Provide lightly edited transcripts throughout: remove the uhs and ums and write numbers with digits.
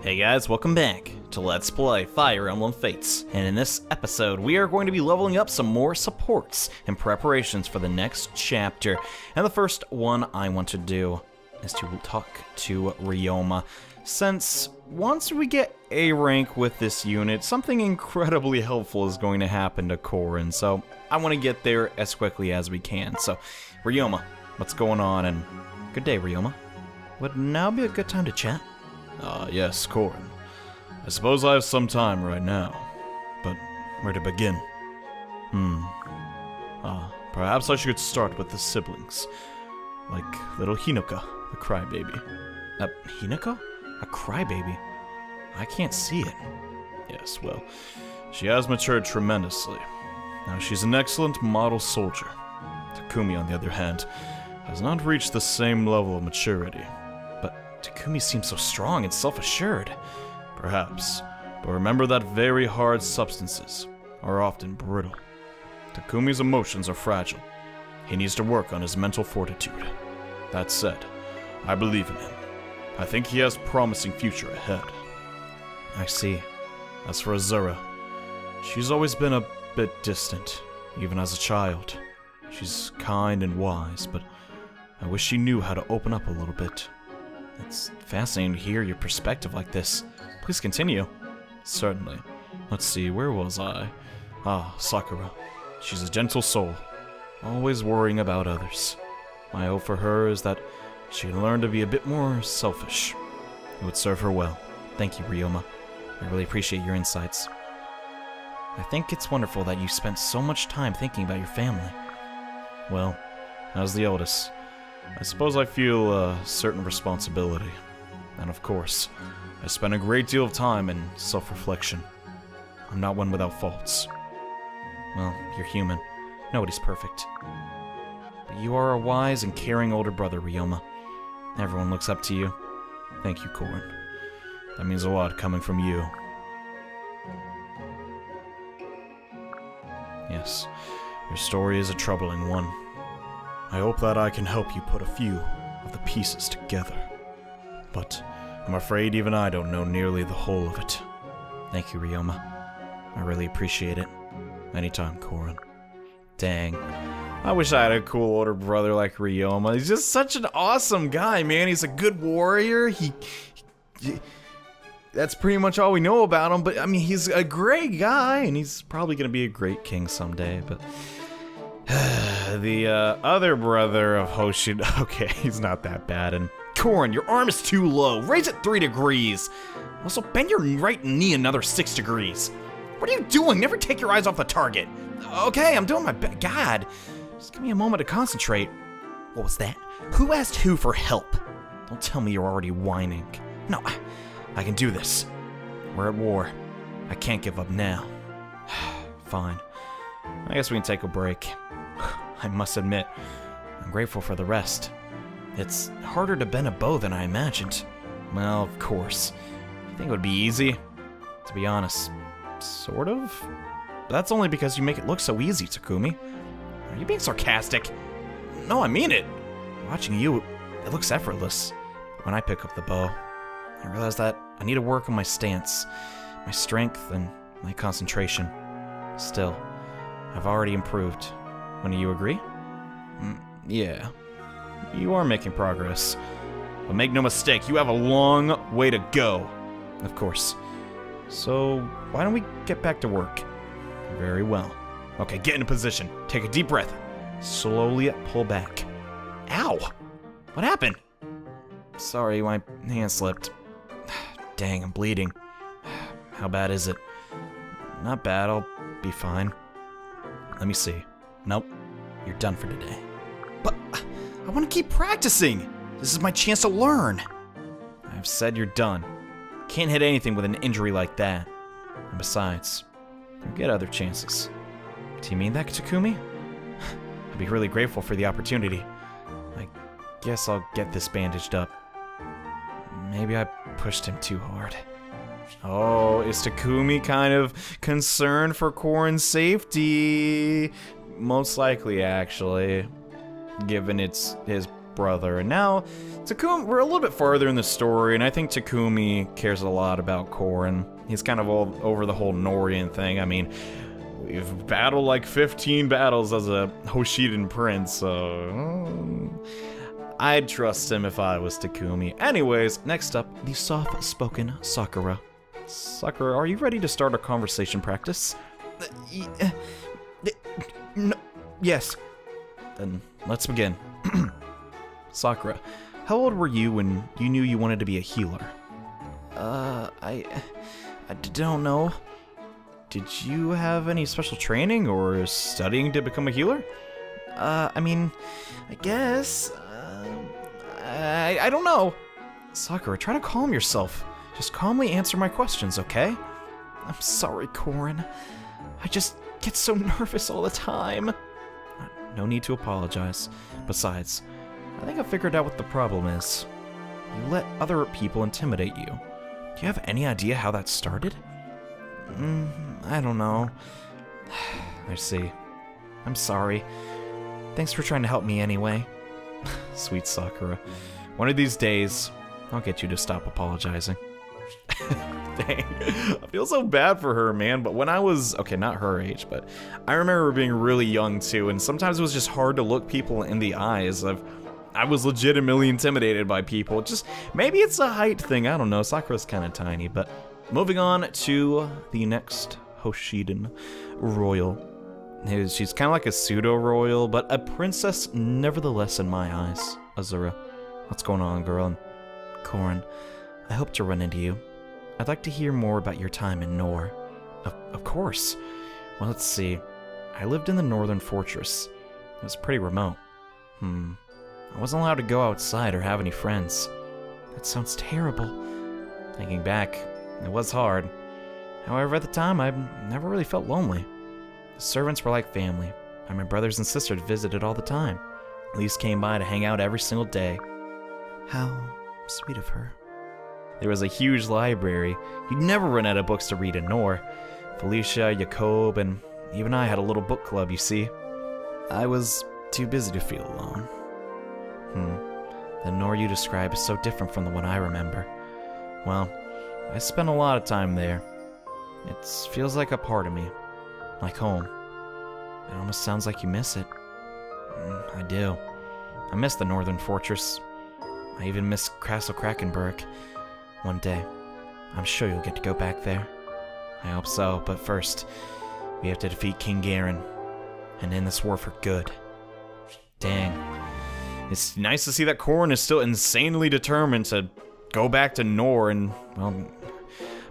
Hey guys, welcome back to Let's Play Fire Emblem Fates, and in this episode we are going to be leveling up some more supports in preparations for the next chapter. And the first one I want to do is to talk to Ryoma, since once we get A rank with this unit, something incredibly helpful is going to happen to Korin, so I want to get there as quickly as we can. So, Ryoma, what's going on? And good day, Ryoma. Would now be a good time to chat? Yes, Korin. I suppose I have some time right now, but where to begin? Perhaps I should start with the siblings, like little Hinoka, the crybaby. Hinoka? A crybaby? I can't see it. Yes, well, she has matured tremendously. Now she's an excellent model soldier. Takumi, on the other hand, has not reached the same level of maturity. Takumi seems so strong and self-assured. Perhaps, but remember that very hard substances are often brittle. Takumi's emotions are fragile. He needs to work on his mental fortitude. That said, I believe in him. I think he has a promising future ahead. I see. As for Azura, she's always been a bit distant, even as a child. She's kind and wise, but I wish she knew how to open up a little bit. It's fascinating to hear your perspective like this. Please continue. Certainly. Let's see, where was I? Sakura. She's a gentle soul, always worrying about others. My hope for her is that she can learn to be a bit more selfish. It would serve her well. Thank you, Ryoma. I really appreciate your insights. I think it's wonderful that you spent so much time thinking about your family. Well, as the eldest, I suppose I feel a certain responsibility. And of course, I spend a great deal of time in self-reflection. I'm not one without faults. Well, you're human. Nobody's perfect. But you are a wise and caring older brother, Ryoma. Everyone looks up to you. Thank you, Korin. That means a lot coming from you. Yes, your story is a troubling one. I hope that I can help you put a few of the pieces together. But I'm afraid even I don't know nearly the whole of it. Thank you, Ryoma. I really appreciate it. Anytime, Korin. Dang. I wish I had a cool older brother like Ryoma. He's just such an awesome guy, man. He's a good warrior. That's pretty much all we know about him, but I mean, he's a great guy, and he's probably gonna be a great king someday, but... the other brother of Hoshin, okay, he's not that bad. And Korin, your arm is too low. Raise it 3 degrees. Also, bend your right knee another 6 degrees. What are you doing? Never take your eyes off the target. Okay, I'm doing my best. God, just give me a moment to concentrate. What was that? Who asked who for help? Don't tell me you're already whining. No, I can do this. We're at war. I can't give up now. Fine. I guess we can take a break. I must admit, I'm grateful for the rest. It's harder to bend a bow than I imagined. Well, of course. You think it would be easy? To be honest, sort of. But that's only because you make it look so easy, Takumi. Are you being sarcastic? No, I mean it. Watching you, it looks effortless. When I pick up the bow, I realize that I need to work on my stance, my strength, and my concentration. Still, I've already improved. Wouldn't you agree? Yeah. You are making progress. But make no mistake, you have a long way to go. Of course. So, why don't we get back to work? Very well. Okay, get in a position. Take a deep breath. Slowly pull back. Ow! What happened? Sorry, my hand slipped. Dang, I'm bleeding. How bad is it? Not bad, I'll be fine. Let me see. Nope, you're done for today. But I want to keep practicing. This is my chance to learn. I've said you're done. Can't hit anything with an injury like that. And besides, you'll get other chances. Do you mean that, Takumi? I'd be really grateful for the opportunity. I guess I'll get this bandaged up. Maybe I pushed him too hard. Oh, is Takumi kind of concerned for Korin's safety? Most likely, actually. Given his brother. And now, Takumi, we're a little bit farther in the story, and I think Takumi cares a lot about Korin. He's kind of all over the whole Norian thing. I mean, we've battled like 15 battles as a Hoshiden prince, so I'd trust him if I was Takumi. Anyways, next up, the soft-spoken Sakura. Sakura, are you ready to start a conversation practice? No, yes. Then let's begin. Sakura, how old were you when you knew you wanted to be a healer? I don't know. Did you have any special training or studying to become a healer? I mean, I guess. I don't know. Sakura, try to calm yourself. Just calmly answer my questions, okay? I'm sorry, Korin. I just get so nervous all the time. No need to apologize. Besides, I think I figured out what the problem is. You let other people intimidate you. Do you have any idea how that started? I don't know. I see. I'm sorry. Thanks for trying to help me anyway. Sweet Sakura. One of these days, I'll get you to stop apologizing. Dang. I feel so bad for her, man, but when I was, okay, not her age, but I remember being really young too, and sometimes it was just hard to look people in the eyes. I was legitimately intimidated by people. Just, maybe it's a height thing, I don't know. Sakura's kind of tiny, but moving on to the next Hoshiden royal. She's kind of like a pseudo-royal, but a princess nevertheless in my eyes. Azura. What's going on, girl? And Korin, I hope to run into you. I'd like to hear more about your time in Nor. Of course. Well, let's see. I lived in the northern fortress. It was pretty remote. I wasn't allowed to go outside or have any friends. That sounds terrible. Thinking back, it was hard. However, at the time, I never really felt lonely. The servants were like family, and my brothers and sisters visited all the time. Elise came by to hang out every single day. How sweet of her. There was a huge library. You'd never run out of books to read in Nor. Felicia, Jacob, and even I had a little book club, you see. I was too busy to feel alone. The Nor you describe is so different from the one I remember. Well, I spent a lot of time there. It feels like a part of me. Like home. It almost sounds like you miss it. I do. I miss the northern fortress. I even miss Castle Krakenberg. One day, I'm sure you'll get to go back there. I hope so, but first, we have to defeat King Garen and end this war for good. Dang. It's nice to see that Korin is still insanely determined to go back to Nor, and, well,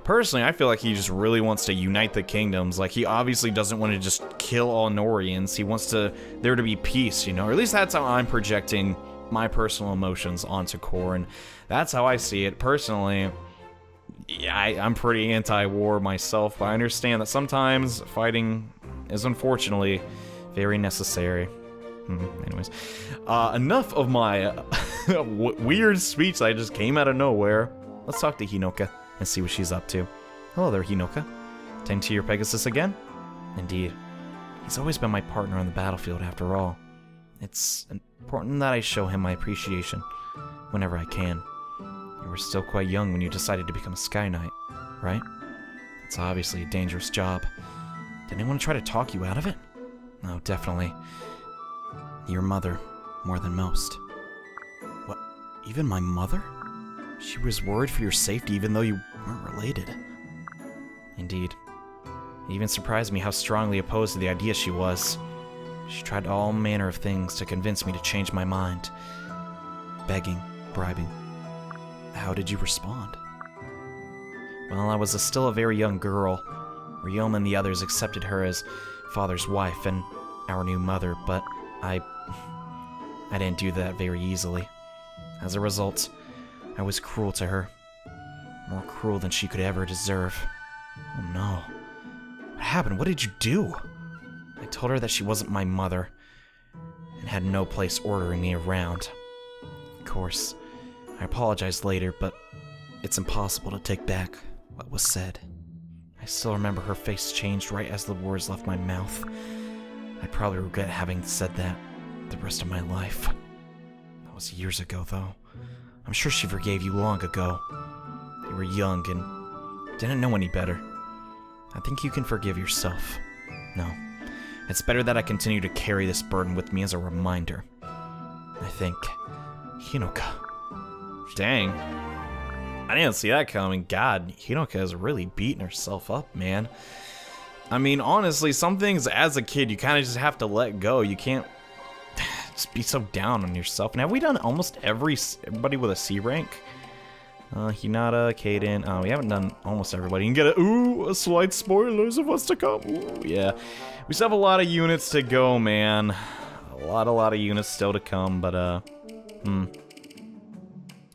personally, I feel like he just really wants to unite the kingdoms. Like, he obviously doesn't want to just kill all Norians. He wants there to be peace, you know? Or at least that's how I'm projecting my personal emotions onto Korin. That's how I see it. Personally, yeah, I'm pretty anti-war myself, but I understand that sometimes fighting is unfortunately very necessary. Anyways, enough of my weird speech that just came out of nowhere. Let's talk to Hinoka and see what she's up to. Hello there, Hinoka. Tend to your Pegasus again? Indeed. He's always been my partner on the battlefield, after all. It's important that I show him my appreciation whenever I can. You were still quite young when you decided to become a Sky Knight, right? It's obviously a dangerous job. Did anyone try to talk you out of it? No, definitely. Your mother, more than most. What? Even my mother? She was worried for your safety even though you weren't related. Indeed. It even surprised me how strongly opposed to the idea she was. She tried all manner of things to convince me to change my mind. Begging, bribing. How did you respond? Well, I was still a very young girl. Ryoma and the others accepted her as father's wife and our new mother, but I didn't do that very easily. As a result, I was cruel to her. More cruel than she could ever deserve. Oh no. What happened? What did you do? I told her that she wasn't my mother, and had no place ordering me around. Of course, I apologized later, but it's impossible to take back what was said. I still remember her face changed right as the words left my mouth. I probably regret having said that the rest of my life. was years ago, though. I'm sure she forgave you long ago. You were young and didn't know any better. I think you can forgive yourself. No. It's better that I continue to carry this burden with me as a reminder. I think. Hinoka. Dang. I didn't see that coming. God, Hinoka has really beaten herself up, man. I mean, honestly, some things as a kid, you kind of just have to let go. You can't just be so down on yourself. And have we done almost everybody with a C rank? Hinata, Kaden. We haven't done almost everybody. You can get a slight spoilers of what's to come. Ooh, yeah. We still have a lot of units to go, man. A lot of units still to come, but,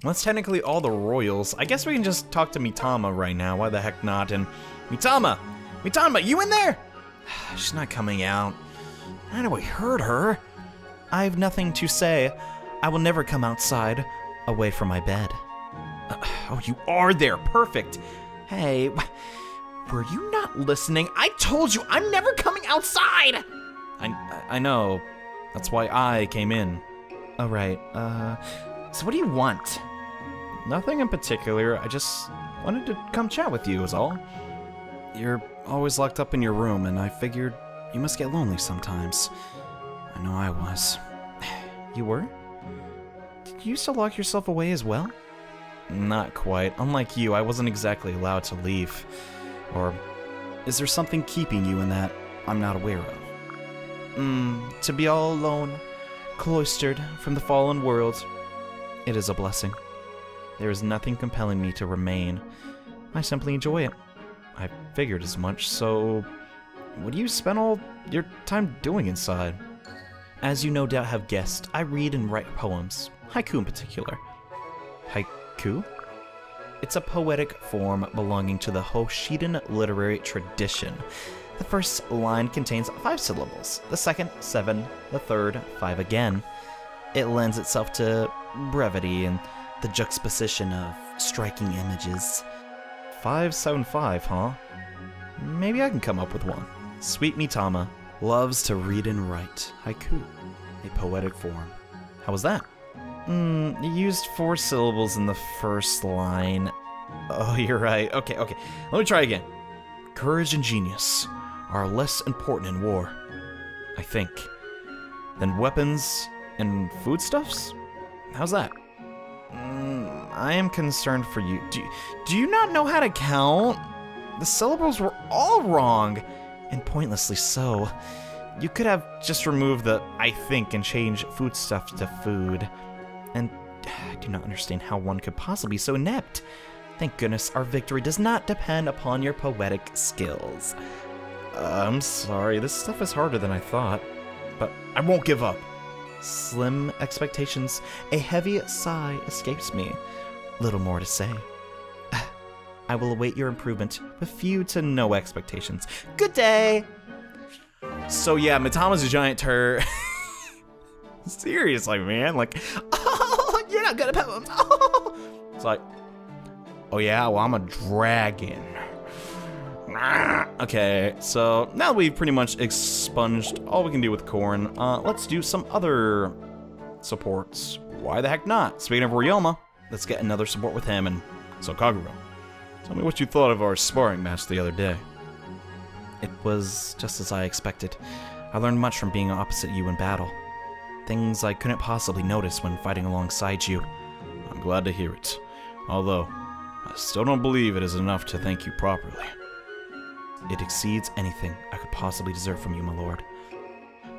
That's technically all the royals. I guess we can just talk to Mitama right now. Why the heck not? And Mitama! Mitama, you in there? She's not coming out. How do we hurt her? I have nothing to say. I will never come outside, away from my bed. Oh, you are there. Perfect. Hey, were you not listening? I told you I'm never coming outside! I know. That's why I came in. Oh, right. So what do you want? Nothing in particular. I just wanted to come chat with you is all. You're always locked up in your room, and I figured you must get lonely sometimes. I know I was. You were? Did you used to lock yourself away as well? Not quite. Unlike you, I wasn't exactly allowed to leave. Or is there something keeping you in that I'm not aware of? To be all alone, cloistered from the fallen world, it is a blessing. There is nothing compelling me to remain. I simply enjoy it. I figured as much, so what do you spend all your time doing inside? As you no doubt have guessed, I read and write poems, haiku in particular. Haiku? It's a poetic form belonging to the Hoshidan literary tradition. The first line contains 5 syllables, the second 7, the third 5 again. It lends itself to brevity and the juxtaposition of striking images. 575, huh? Maybe I can come up with one. Sweet Mitama loves to read and write haiku, a poetic form. How was that? You used 4 syllables in the first line. Oh, you're right. Okay. Let me try again. Courage and genius are less important in war, I think, than weapons and foodstuffs? How's that? I am concerned for you. Do you not know how to count? The syllables were all wrong, and pointlessly so. You could have just removed the I think and changed foodstuffs to food. And I do not understand how one could possibly be so inept. Thank goodness our victory does not depend upon your poetic skills. I'm sorry, this stuff is harder than I thought, but I won't give up. Slim expectations, a heavy sigh escapes me. Little more to say. I will await your improvement with few to no expectations. Good day! So yeah, Mitama's a giant turd. Seriously, man, like, oh, you're not good at poems. Oh. It's like, oh yeah, well I'm a dragon. Okay, so now we've pretty much expunged all we can do with Corrin. Let's do some other supports. Why the heck not? Speaking of Ryoma, let's get another support with him. And so Kagura, tell me what you thought of our sparring match the other day. It was just as I expected. I learned much from being opposite you in battle. Things I couldn't possibly notice when fighting alongside you. I'm glad to hear it. Although, I still don't believe it is enough to thank you properly. It exceeds anything I could possibly deserve from you, my lord.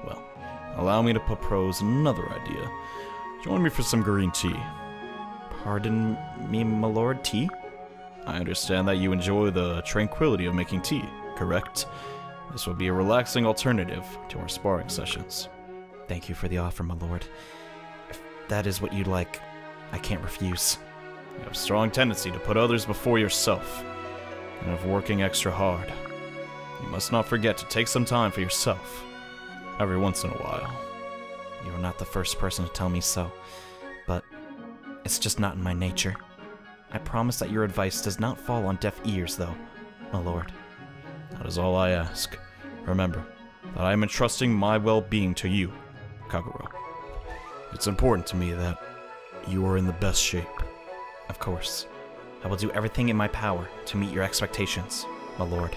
Well, allow me to propose another idea. Join me for some green tea. Pardon me, my lord, tea? I understand that you enjoy the tranquility of making tea, correct? This would be a relaxing alternative to our sparring sessions. Thank you for the offer, my lord. If that is what you'd like, I can't refuse. You have a strong tendency to put others before yourself, and of working extra hard. You must not forget to take some time for yourself, every once in a while. You are not the first person to tell me so, but it's just not in my nature. I promise that your advice does not fall on deaf ears, though, my lord. That is all I ask. Remember that I am entrusting my well-being to you, Kagura. It's important to me that you are in the best shape. Of course. I will do everything in my power to meet your expectations, my lord.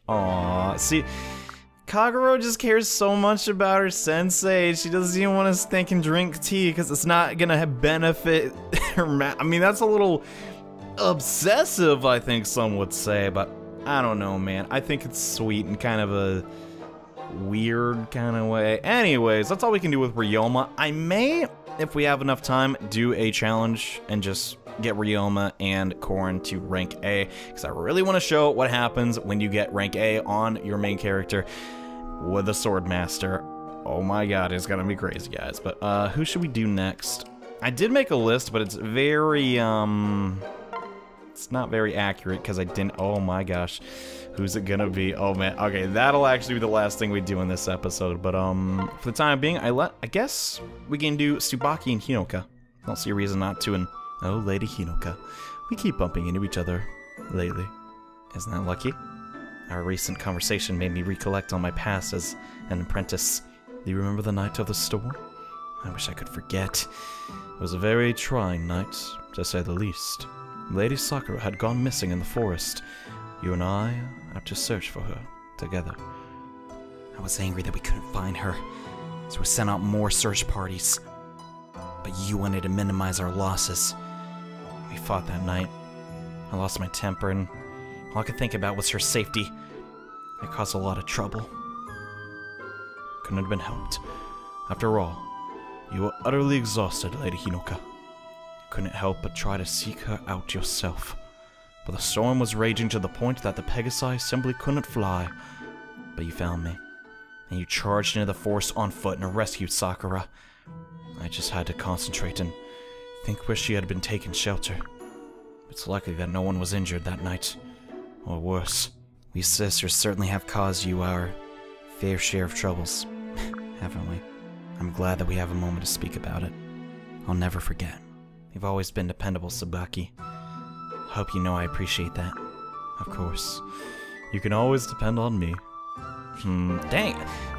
Aww, see, Kagero just cares so much about her sensei. She doesn't even want to stink and drink tea because it's not gonna benefit her. I mean, that's a little obsessive, I think some would say, but I don't know, man. I think it's sweet in kind of a weird kind of way. Anyways, that's all we can do with Ryoma. I may, if we have enough time, do a challenge and just get Ryoma and Corrin to rank A, because I really want to show what happens when you get rank A on your main character with a Sword Master. Oh my god, it's gonna be crazy, guys. But who should we do next? I did make a list, but it's very it's not very accurate because I didn't. Oh my gosh, who's it gonna be? Oh man, okay, that'll actually be the last thing we do in this episode. But for the time being, I guess we can do Tsubaki and Hinoka. I don't see a reason not to. And oh, Lady Hinoka, we keep bumping into each other lately. Isn't that lucky? Our recent conversation made me recollect on my past as an apprentice. Do you remember the night of the storm? I wish I could forget. It was a very trying night, to say the least. Lady Sakura had gone missing in the forest. You and I had to search for her together. I was angry that we couldn't find her, so we sent out more search parties. But you wanted to minimize our losses. We fought that night. I lost my temper, and all I could think about was her safety. It caused a lot of trouble. Couldn't have been helped. After all, you were utterly exhausted, Lady Hinoka. You couldn't help but try to seek her out yourself. But the storm was raging to the point that the Pegasi simply couldn't fly. But you found me, and you charged into the forest on foot and rescued Sakura. I just had to concentrate and think where she had been taken shelter. It's likely that no one was injured that night. Or worse. We sisters certainly have caused you our fair share of troubles, haven't we? I'm glad that we have a moment to speak about it. I'll never forget. You've always been dependable, Tsubaki. Hope you know I appreciate that. Of course. You can always depend on me. Dang.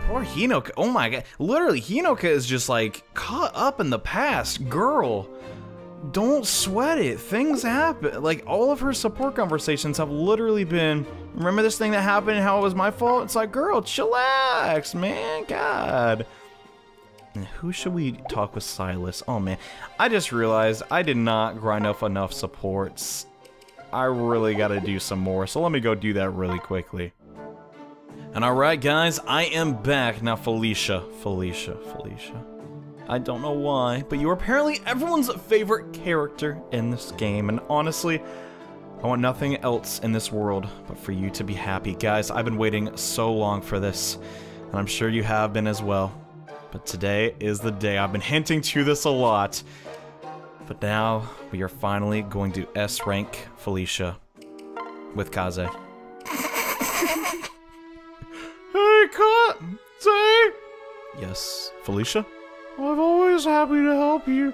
Poor Hinoka. Oh my god. Literally, Hinoka is just like caught up in the past. Girl, don't sweat it. Things happen. Like, all of her support conversations have literally been, remember this thing that happened and how it was my fault? It's like, girl, chillax, man. God. And who should we talk with? Silas? Oh man. I just realized I did not grind up enough supports. I really gotta do some more. So let me go do that really quickly. And alright guys, I am back. Now Felicia. I don't know why, but you are apparently everyone's favorite character in this game, and honestly, I want nothing else in this world but for you to be happy. Guys, I've been waiting so long for this, and I'm sure you have been as well. But today is the day. I've been hinting to this a lot. But now, we are finally going to S-rank Felicia with Kaze. Hey, Kaze! Yes, Felicia? I'm always happy to help you,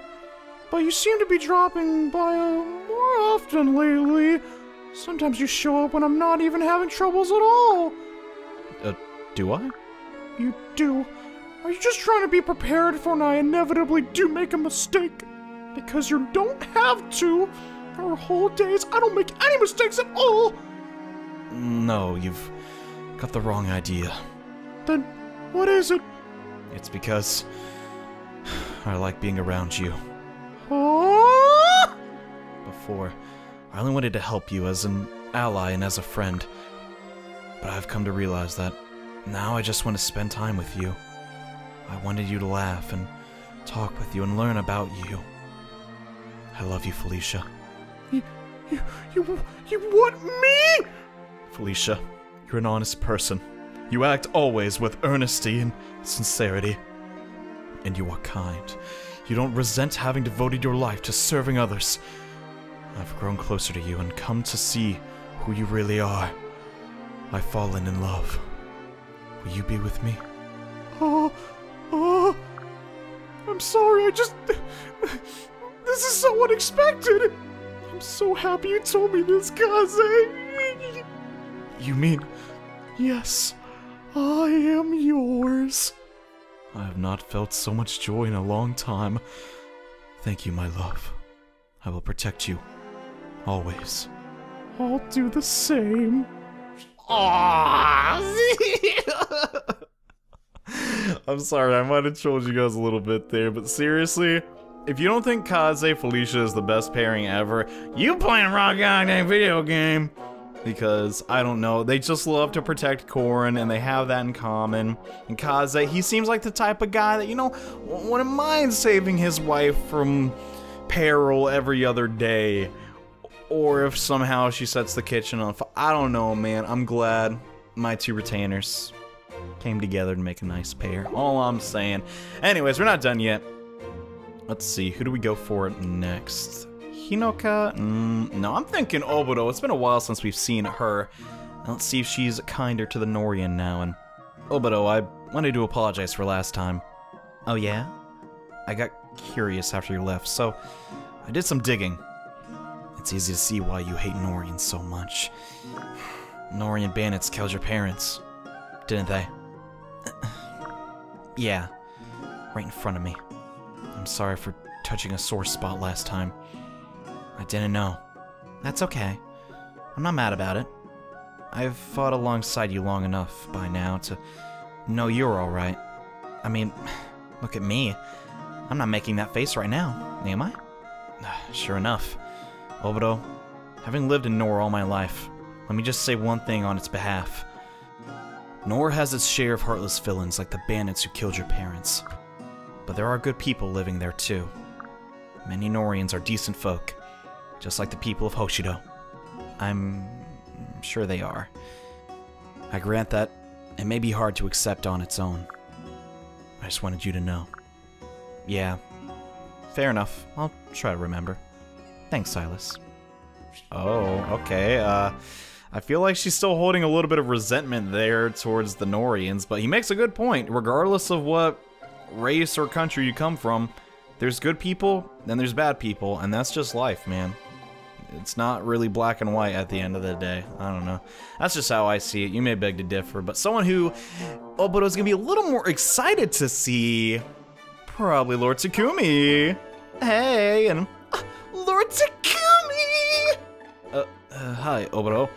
but you seem to be dropping by more often lately. Sometimes you show up when I'm not even having troubles at all. Do I? You do. Are you just trying to be prepared for when I inevitably do make a mistake? Because you don't have to. For whole days, I don't make any mistakes at all. No, you've got the wrong idea. Then, what is it? It's because I like being around you. Oh! Before, I only wanted to help you as an ally and as a friend. But I've come to realize that now I just want to spend time with you. I wanted you to laugh and talk with you and learn about you. I love you, Felicia. You want me? Felicia, you're an honest person. You act always with earnesty and sincerity. And you are kind. You don't resent having devoted your life to serving others. I've grown closer to you and come to see who you really are. I've fallen in love. Will you be with me? I'm sorry, this is so unexpected. I'm so happy you told me this, Kaze. You mean... Yes, I am yours. I have not felt so much joy in a long time. Thank you, my love. I will protect you. Always. I'll do the same. I'm sorry, I might have trolled you guys a little bit there, but seriously, if you don't think Kaze Felicia is the best pairing ever, you playing a wrong goddamn video game. Because, I don't know, they just love to protect Corrin, and they have that in common. And Kaze, he seems like the type of guy that, you know, wouldn't mind saving his wife from peril every other day. Or if somehow she sets the kitchen on fire. I don't know, man. I'm glad my two retainers came together to make a nice pair. All I'm saying. Anyways, we're not done yet. Let's see, who do we go for next? Hinoka? No, I'm thinking Oboro. It's been a while since we've seen her. Let's see if she's kinder to the Norian now. And Oboro, I wanted to apologize for last time. Oh yeah? I got curious after you left, so I did some digging. It's easy to see why you hate Norians so much. Norian bandits killed your parents, didn't they? Yeah, right in front of me. I'm sorry for touching a sore spot last time. I didn't know. That's okay. I'm not mad about it. I've fought alongside you long enough by now to know you're alright. I mean, look at me. I'm not making that face right now, am I? Sure enough. Oboro, having lived in Nor all my life, let me just say one thing on its behalf. Nor has its share of heartless villains like the bandits who killed your parents. But there are good people living there too. Many Norians are decent folk, just like the people of Hoshido. I'm sure they are. I grant that it may be hard to accept on its own. I just wanted you to know. Yeah, fair enough. I'll try to remember. Thanks, Silas. Oh, okay. I feel like she's still holding a little bit of resentment there towards the Norians, but he makes a good point. Regardless of what race or country you come from, there's good people, then there's bad people, and that's just life, man. It's not really black and white at the end of the day. I don't know. That's just how I see it. You may beg to differ, but someone who Oboro's gonna be a little more excited to see, probably Lord Takumi. Hey, and Lord Takumi! Hi, Oboro.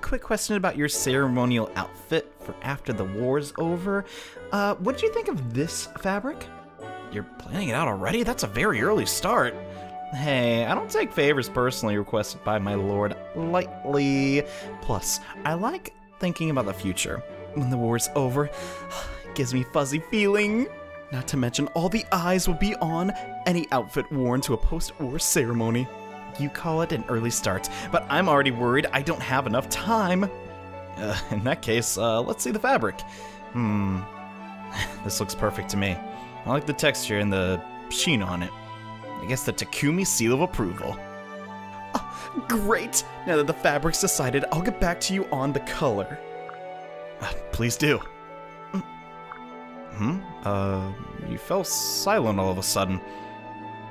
Quick question about your ceremonial outfit for after the war's over. What did you think of this fabric? You're planning it out already? That's a very early start. Hey, I don't take favors personally requested by my lord lightly. Plus, I like thinking about the future. When the war's over, it gives me fuzzy feeling. Not to mention all the eyes will be on any outfit worn to a post-war ceremony. You call it an early start, but I'm already worried I don't have enough time. In that case, let's see the fabric. This looks perfect to me. I like the texture and the sheen on it. I guess the Takumi seal of approval. Oh, great! Now that the fabric's decided, I'll get back to you on the color. Please do. You fell silent all of a sudden.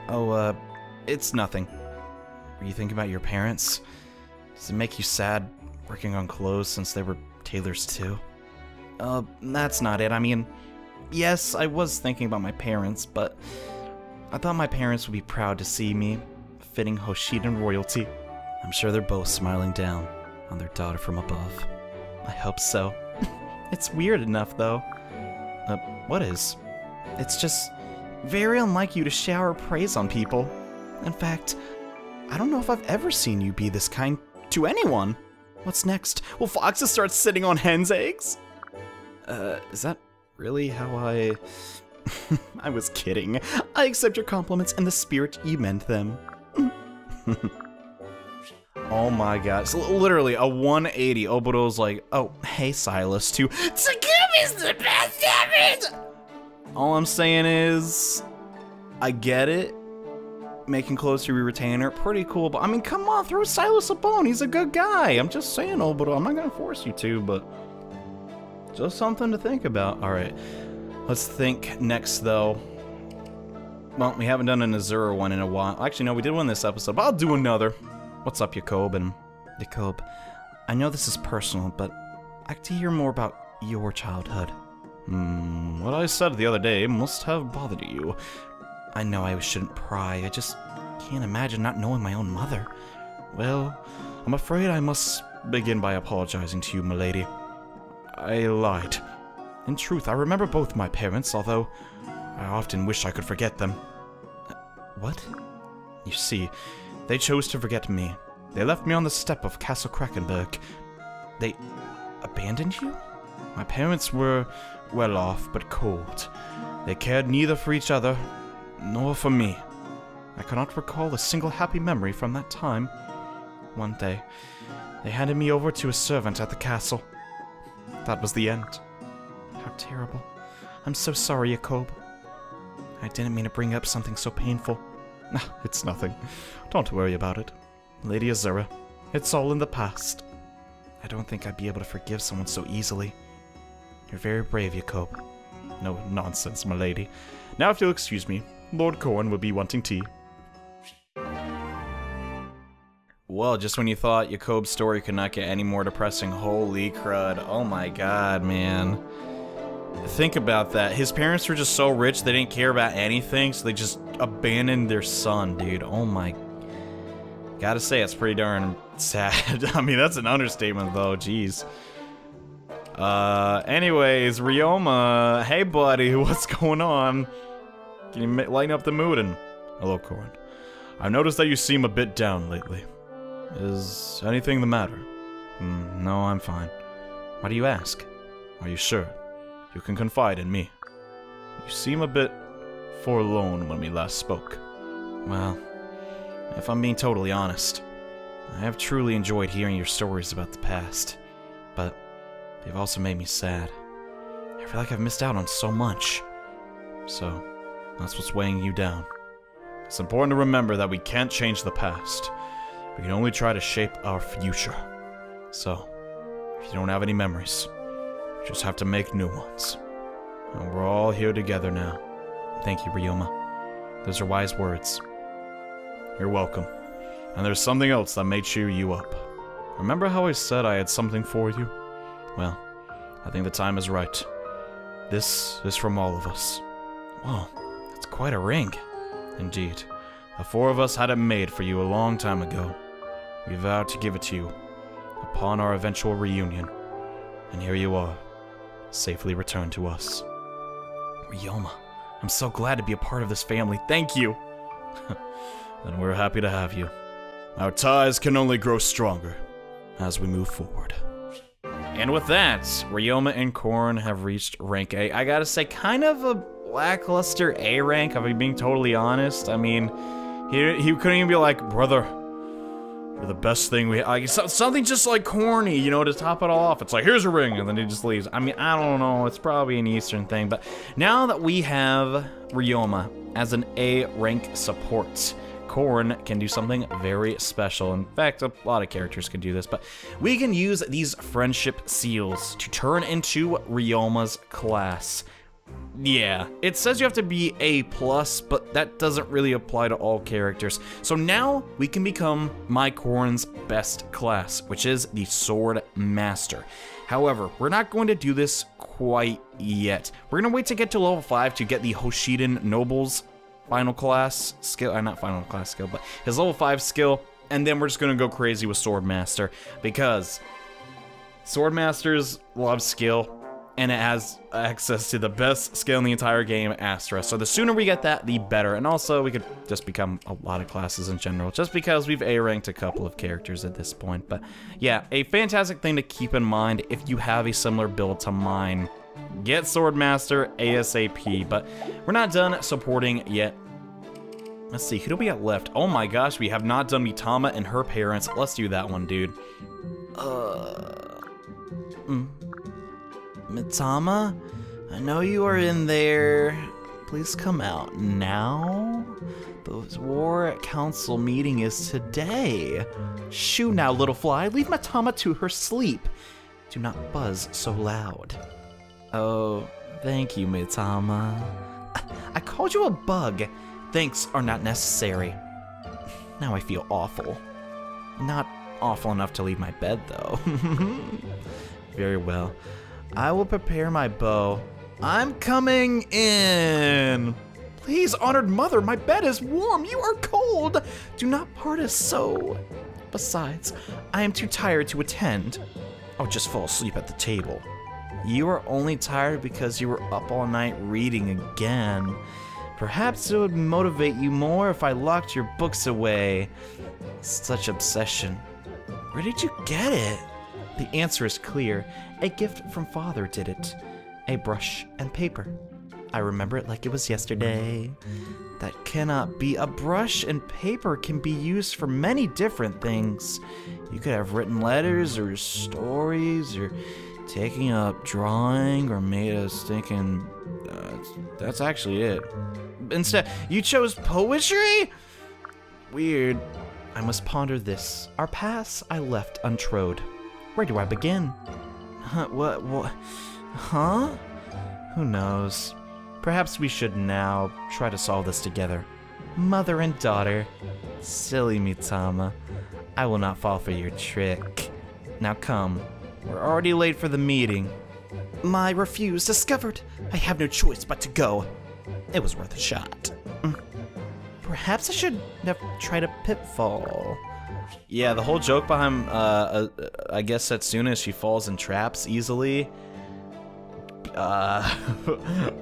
Oh, it's nothing. Were you thinking about your parents? Does it make you sad working on clothes since they were tailors too? That's not it. I mean, yes, I was thinking about my parents, but I thought my parents would be proud to see me fitting Hoshidan royalty. I'm sure they're both smiling down on their daughter from above. I hope so. It's weird enough, though. What is? It's just very unlike you to shower praise on people. In fact, I don't know if I've ever seen you be this kind to anyone. What's next? Will foxes start sitting on hen's eggs? Is that really how I... I was kidding. I accept your compliments in the spirit you meant them. Oh my god. So literally a 180. Oboro's like, oh, hey Silas, to Takumi's the best ever! All I'm saying is, I get it. Making clothes to your retainer, pretty cool, but I mean, come on, throw Silas a bone. He's a good guy. I'm just saying, Oboro. I'm not gonna force you to, but just something to think about. Alright. Let's think next, though. Well, we haven't done an Azura one in a while. Actually, no, we did one this episode, but I'll do another. What's up, Jacob? And Jacob, I know this is personal, but I'd like to hear more about your childhood. What I said the other day must have bothered you. I know I shouldn't pry. I just can't imagine not knowing my own mother. Well, I'm afraid I must begin by apologizing to you, milady. I lied. In truth, I remember both my parents, although I often wish I could forget them. What? You see, they chose to forget me. They left me on the step of Castle Krakenberg. They abandoned you? My parents were well off, but cold. They cared neither for each other, nor for me. I cannot recall a single happy memory from that time. One day, they handed me over to a servant at the castle. That was the end. How terrible. I'm so sorry, Jacob. I didn't mean to bring up something so painful. It's nothing. Don't worry about it. Lady Azura, it's all in the past. I don't think I'd be able to forgive someone so easily. You're very brave, Jacob. No nonsense, my lady. Now if you'll excuse me, Lord Corrin will be wanting tea. Well, just when you thought Jacob's story could not get any more depressing, holy crud. Oh my god, man. Think about that. His parents were just so rich, they didn't care about anything, so they just abandoned their son, dude. Oh my... Gotta say, it's pretty darn sad. I mean, that's an understatement, though. Jeez. Anyways, Ryoma. Hey, buddy. What's going on? Can you lighten up the mood? And hello, Corrin. I've noticed that you seem a bit down lately. Is anything the matter? No, I'm fine. Why do you ask? Are you sure? You can confide in me. You seem a bit forlorn when we last spoke. Well, if I'm being totally honest, I have truly enjoyed hearing your stories about the past, but they've also made me sad. I feel like I've missed out on so much. So, that's what's weighing you down. It's important to remember that we can't change the past. We can only try to shape our future. So, if you don't have any memories, you just have to make new ones. And we're all here together now. Thank you, Ryoma. Those are wise words. You're welcome. And there's something else that may cheer you up. Remember how I said I had something for you? Well, I think the time is right. This is from all of us. Whoa, that's quite a ring. Indeed. The four of us had it made for you a long time ago. We vowed to give it to you upon our eventual reunion. And here you are, safely returned to us. Ryoma, I'm so glad to be a part of this family. Thank you! Then we're happy to have you. Our ties can only grow stronger as we move forward. And with that, Ryoma and Corrin have reached rank A. I gotta say, kind of a lackluster A rank, if I'm being totally honest. I mean, he couldn't even be like, brother, you're the best thing we have. Like, something just like corny, you know, to top it all off. It's like, here's a ring, and then he just leaves. I mean, I don't know. It's probably an Eastern thing, but now that we have Ryoma as an A rank support, Corrin can do something very special. In fact, a lot of characters can do this, but we can use these friendship seals to turn into Ryoma's class. Yeah, it says you have to be A+, but that doesn't really apply to all characters. So now we can become my Corrin's best class, which is the Sword Master. However, we're not going to do this quite yet. We're gonna wait to get to level 5 to get the Hoshiden Noble's final class skill, not final class skill, but his level 5 skill, and then we're just gonna go crazy with Sword Master, because Sword Masters love skill, and it has access to the best skill in the entire game, Astra. So the sooner we get that, the better. And also, we could just become a lot of classes in general, just because we've A-ranked a couple of characters at this point. But yeah, a fantastic thing to keep in mind if you have a similar build to mine. Get Swordmaster ASAP, but we're not done supporting yet. Let's see, who do we got left? Oh my gosh, we have not done Mitama and her parents. Let's do that one, dude. Mitama, I know you are in there. Please come out now. The War Council meeting is today. Shoo now, little fly. Leave Mitama to her sleep. Do not buzz so loud. Oh, thank you, Mitama. I called you a bug. Thanks are not necessary. Now I feel awful. Not awful enough to leave my bed, though. Very well. I will prepare my bow. I'm coming in. Please, honored mother, my bed is warm. You are cold. Do not part us so. Besides, I am too tired to attend. I'll just fall asleep at the table. You are only tired because you were up all night reading again. Perhaps it would motivate you more if I locked your books away. Such obsession. Where did you get it? The answer is clear. A gift from father did it. A brush and paper. I remember it like it was yesterday. That cannot be. A brush and paper can be used for many different things. You could have written letters or stories or taking up drawing or made us thinking. That's actually it. Instead, you chose poetry? Weird. I must ponder this. Our paths I left untrod. Where do I begin? What? Huh? Who knows? Perhaps we should now try to solve this together. Mother and daughter. Silly Mitama. I will not fall for your trick. Now come. We're already late for the meeting. My refuse discovered. I have no choice but to go. It was worth a shot. Perhaps I should have tried a pitfall. Yeah, the whole joke behind, I guess as soon as she falls in traps easily.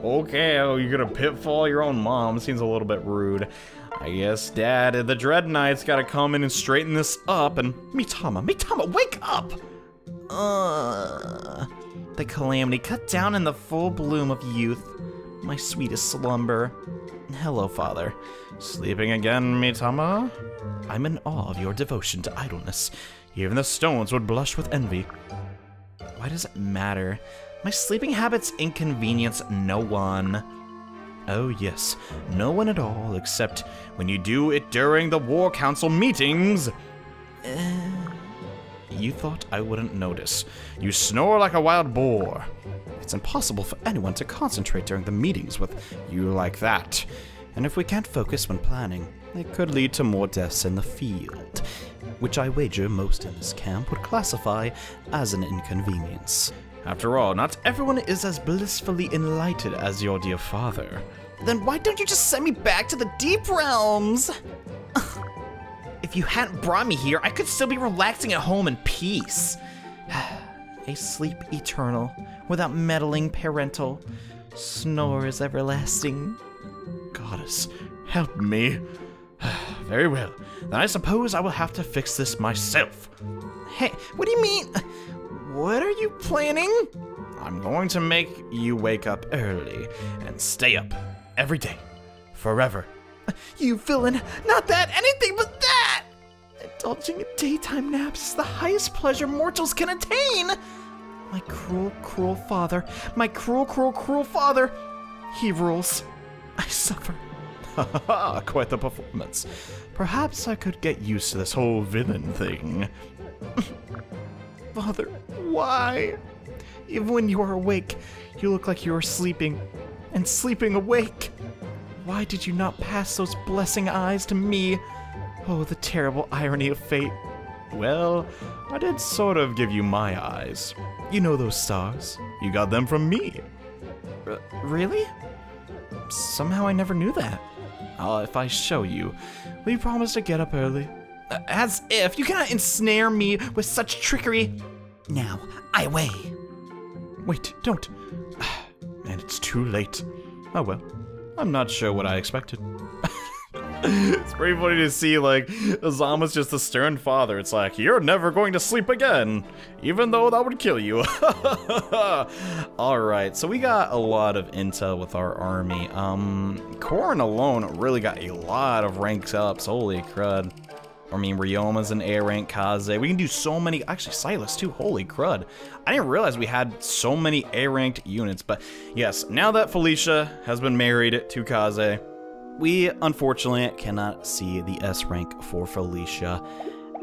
Okay, you're gonna pitfall your own mom. Seems a little bit rude. I guess Dad, the Dread Knight's gotta come in and straighten this up and... Mitama, wake up! The calamity cut down in the full bloom of youth. My sweetest slumber. Hello, Father. Sleeping again, Mitama? I'm in awe of your devotion to idleness. Even the stones would blush with envy. Why does it matter? My sleeping habits inconvenience no one. Oh yes, no one at all, except when you do it during the War Council meetings. You thought I wouldn't notice. You snore like a wild boar. It's impossible for anyone to concentrate during the meetings with you like that. And if we can't focus when planning, it could lead to more deaths in the field, which I wager most in this camp would classify as an inconvenience. After all, not everyone is as blissfully enlightened as your dear father. Then why don't you just send me back to the deep realms? If you hadn't brought me here, I could still be relaxing at home in peace. A sleep eternal, without meddling parental, snores everlasting. Goddess, help me. Very well, then I suppose I will have to fix this myself. Hey, what do you mean? What are you planning? I'm going to make you wake up early and stay up every day, forever. You villain, not that, anything but that! Indulging in daytime naps is the highest pleasure mortals can attain! My cruel, cruel father, my cruel, cruel, cruel father, he rules. I suffer. Haha, quite the performance. Perhaps I could get used to this whole villain thing. Father, why? Even when you are awake, you look like you are sleeping, and sleeping awake. Why did you not pass those blessing eyes to me? Oh, the terrible irony of fate. Well, I did sort of give you my eyes. You know those stars. You got them from me. Really? Somehow I never knew that. If I show you, will you promise to get up early? As if you cannot ensnare me with such trickery. Now, I weigh. Wait, don't. And it's too late. Oh well, I'm not sure what I expected. It's pretty funny to see, like, Azama's just a stern father. It's like, you're never going to sleep again, even though that would kill you. Alright, so we got a lot of intel with our army. Korn alone really got a lot of ranks ups, holy crud. I mean, Ryoma's an A rank, Kaze. We can do so many, actually Silas too, holy crud. I didn't realize we had so many A ranked units, but yes, now that Felicia has been married to Kaze, we unfortunately cannot see the S rank for Felicia.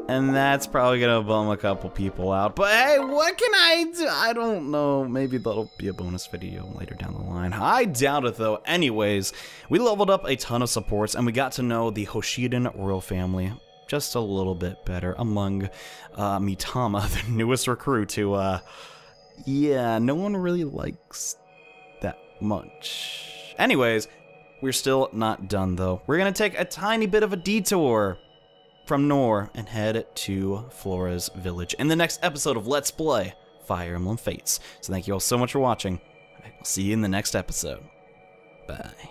And that's probably gonna bum a couple people out. But hey, what can I do? I don't know. Maybe that'll be a bonus video later down the line. I doubt it though. Anyways, we leveled up a ton of supports and we got to know the Hoshiden royal family just a little bit better among Mitama, the newest recruit who, yeah, no one really likes that much. Anyways, We're still not done, though. We're going to take a tiny bit of a detour from Nor and head to Flora's village in the next episode of Let's Play Fire Emblem Fates. So thank you all so much for watching. I'll see you in the next episode. Bye.